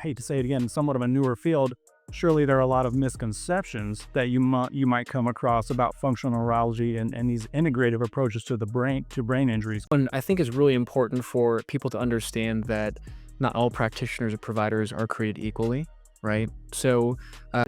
hate to say it again, somewhat of a newer field, surely there are a lot of misconceptions that you might come across about functional neurology and these integrative approaches to the brain injuries. And I think it's really important for people to understand that not all practitioners or providers are created equally, right? So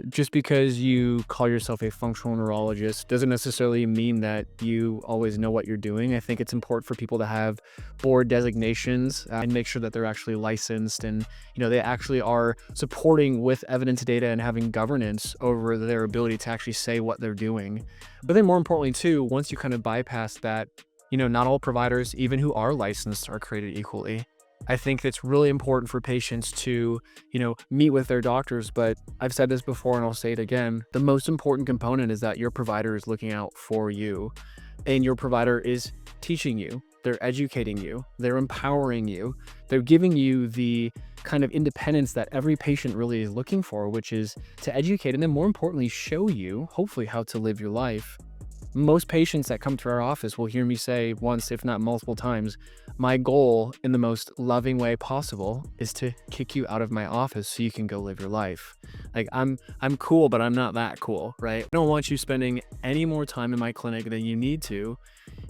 just because you call yourself a functional neurologist doesn't necessarily mean that you always know what you're doing. I think it's important for people to have board designations and make sure that they're actually licensed and they actually are supporting with evidence data and having governance over their ability to actually say what they're doing. But then more importantly too, once you kind of bypass that, not all providers, even who are licensed, are created equally. I think it's really important for patients to, meet with their doctors, but I've said this before and I'll say it again. The most important component is that your provider is looking out for you and your provider is teaching you. They're educating you. They're empowering you. They're giving you the kind of independence that every patient really is looking for, which is to educate and then more importantly, show you, hopefully, how to live your life. Most patients that come to our office will hear me say once, if not multiple times, my goal in the most loving way possible is to kick you out of my office so you can go live your life. Like I'm cool, but I'm not that cool, right? I don't want you spending any more time in my clinic than you need to.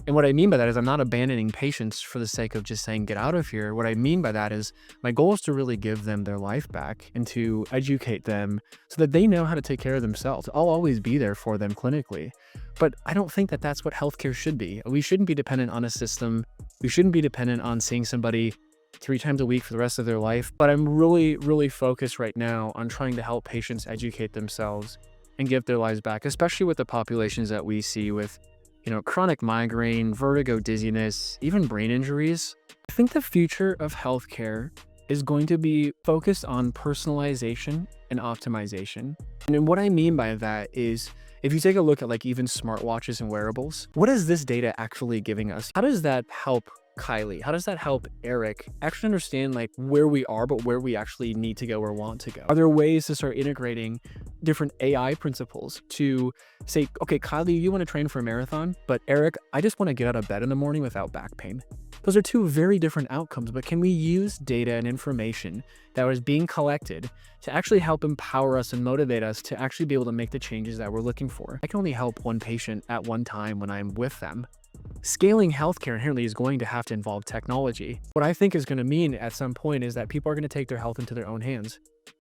And what I mean by that is I'm not abandoning patients for the sake of just saying, get out of here. What I mean by that is my goal is to really give them their life back and to educate them so that they know how to take care of themselves. I'll always be there for them clinically. But I don't think that that's what healthcare should be. We shouldn't be dependent on a system. We shouldn't be dependent on seeing somebody 3 times a week for the rest of their life. But I'm really, really focused right now on trying to help patients educate themselves and give their lives back, especially with the populations that we see with chronic migraine, vertigo, dizziness, even brain injuries. I think the future of healthcare is going to be focused on personalization and optimization. And what I mean by that is if you take a look at like even smartwatches and wearables, what is this data actually giving us? How does that help Kylie? How does that help Eric actually understand like where we are, but where we actually need to go or want to go? Are there ways to start integrating different AI principles to say, okay, Kylie, you want to train for a marathon, but Eric, I just want to get out of bed in the morning without back pain. Those are 2 very different outcomes, but can we use data and information that was being collected to actually help empower us and motivate us to actually be able to make the changes that we're looking for? I can only help one patient at one time when I'm with them. Scaling healthcare inherently is going to have to involve technology. What I think is going to mean at some point is that people are going to take their health into their own hands.